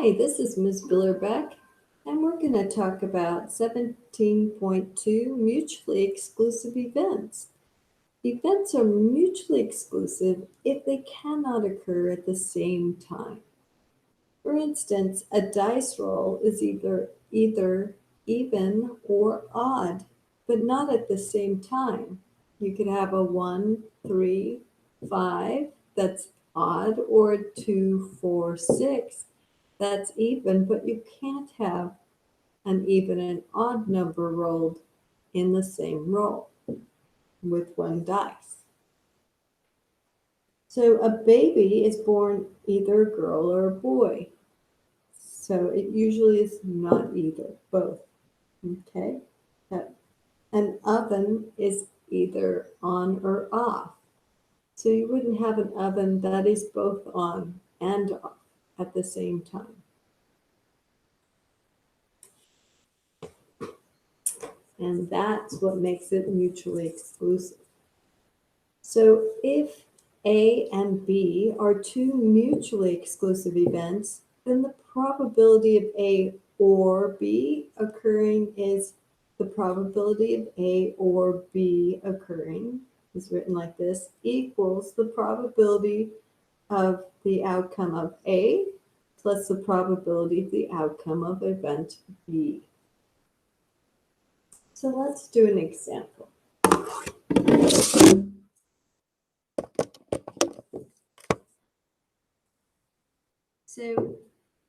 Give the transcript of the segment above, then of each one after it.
Hi, this is Ms. Billerbeck, and we're going to talk about 17.2 mutually exclusive events. Events are mutually exclusive if they cannot occur at the same time. For instance, a dice roll is either even or odd, but not at the same time. You could have a 1, 3, 5 that's odd, or a 2, 4, 6 that's even, but you can't have an even and odd number rolled in the same roll with one dice. So a baby is born either a girl or a boy. So it usually is not either, both. Okay? An oven is either on or off. So you wouldn't have an oven that is both on and off at the same time. And that's what makes it mutually exclusive. So if A and B are two mutually exclusive events, then the probability of A or B occurring is the probability of A or B occurring is written like this equals the probability of the outcome of A plus the probability of the outcome of event B. So let's do an example. So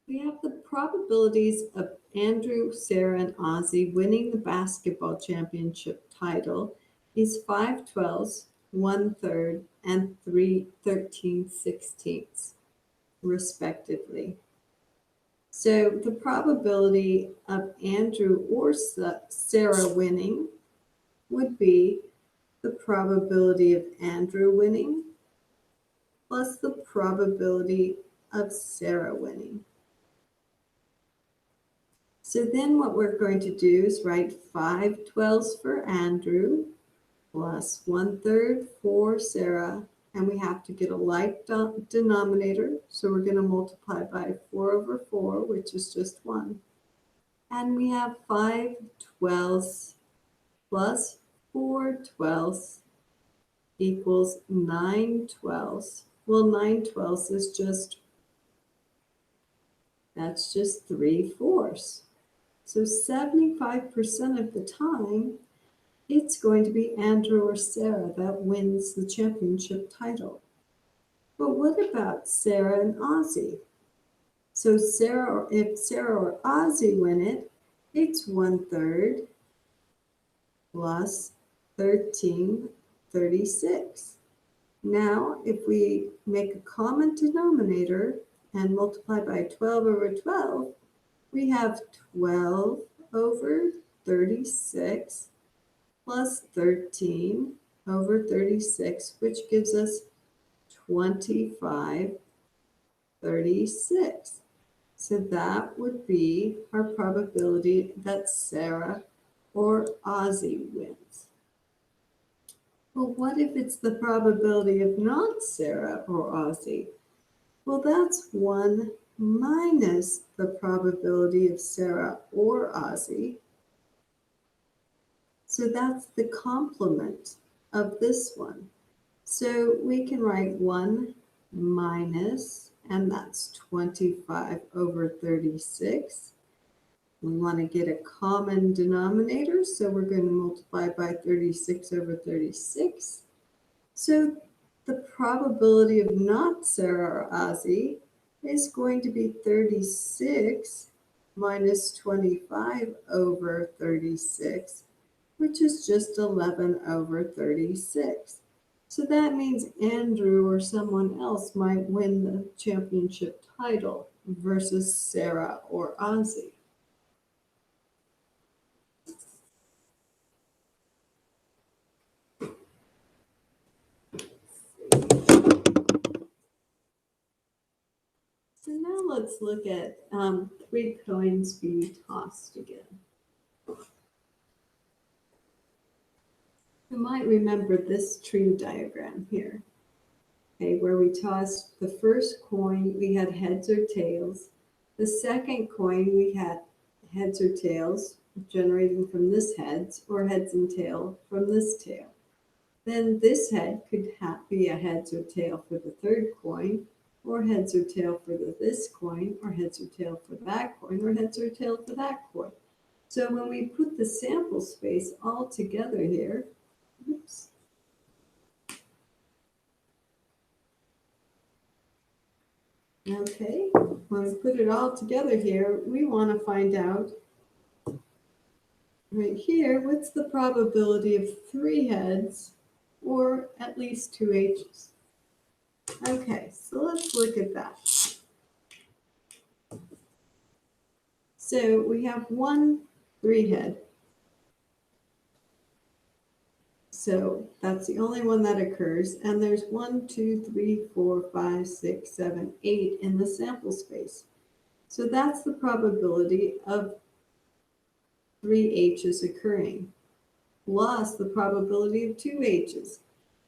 we have the probabilities of Andrew, Sarah, and Ozzy winning the basketball championship title is 5/12, 1/3, and 3/13/16, respectively. So the probability of Andrew or Sarah winning would be the probability of Andrew winning plus the probability of Sarah winning. So then what we're going to do is write 5/12 for Andrew plus 1/3 for Sarah, and we have to get a like denominator. So we're going to multiply by 4/4, which is just 1. And we have 5/12 plus 4/12 equals 9/12. Well, 9/12 is that's just 3/4. So 75% of the time, it's going to be Andrew or Sarah that wins the championship title. But what about Sarah and Ozzy? So if Sarah or Ozzy win it, it's 1/3 plus 13/36. Now, if we make a common denominator and multiply by 12/12, we have 12/36 plus 13/36, which gives us 25/36. So that would be our probability that Sarah or Ozzy wins. Well, what if it's the probability of not Sarah or Ozzy? Well, that's 1 minus the probability of Sarah or Ozzy. So that's the complement of this one. So we can write 1 minus, and that's 25/36. We want to get a common denominator, so we're going to multiply by 36/36. So the probability of not Sarah or Ozzy is going to be 36 minus 25/36, which is just 11/36. So that means Andrew or someone else might win the championship title versus Sarah or Ozzy. So now let's look at 3 coins being tossed again. You might remember this tree diagram here, okay, where we tossed the first coin, we had heads or tails, The second coin, we had heads or tails generating from this heads, or heads and tail from this tail. Then this head could be a heads or tail for the third coin, or heads or tail for this coin, or heads or tail for that coin, or heads or tail for that coin. So when we put the sample space all together here, oops, okay, when we put it all together here, we want to find out right here, what's the probability of 3 heads or at least 2 H's? Okay, so let's look at that. So we have 1 3-head. So that's the only one that occurs. And there's 1, 2, 3, 4, 5, 6, 7, 8 in the sample space. So that's the probability of 3 H's occurring, plus the probability of 2 H's.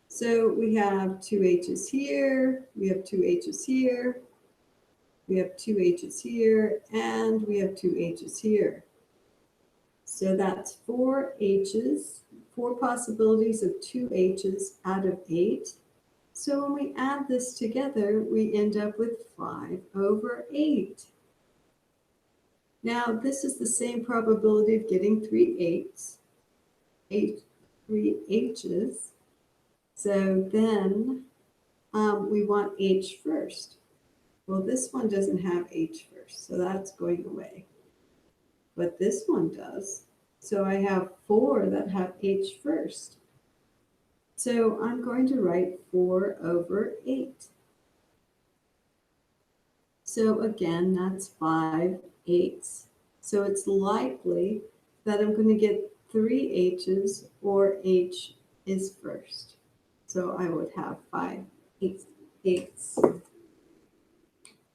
So we have 2 H's here, we have 2 H's here, we have 2 H's here, and we have 2 H's here. So that's 4 H's, 4 possibilities of 2 H's out of 8. So when we add this together, we end up with 5 over 8. Now, this is the same probability of getting 3 H's. So then we want H first. Well, this one doesn't have H first, so that's going away. But this one does. So I have 4 that have H first. So I'm going to write 4 over 8. So again, that's 5 eighths. So it's likely that I'm going to get 3 H's or H is first. So I would have 5 eighths.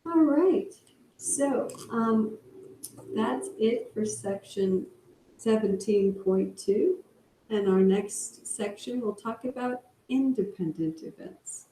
All right. So that's it for section 17.2. And our next section will talk about independent events.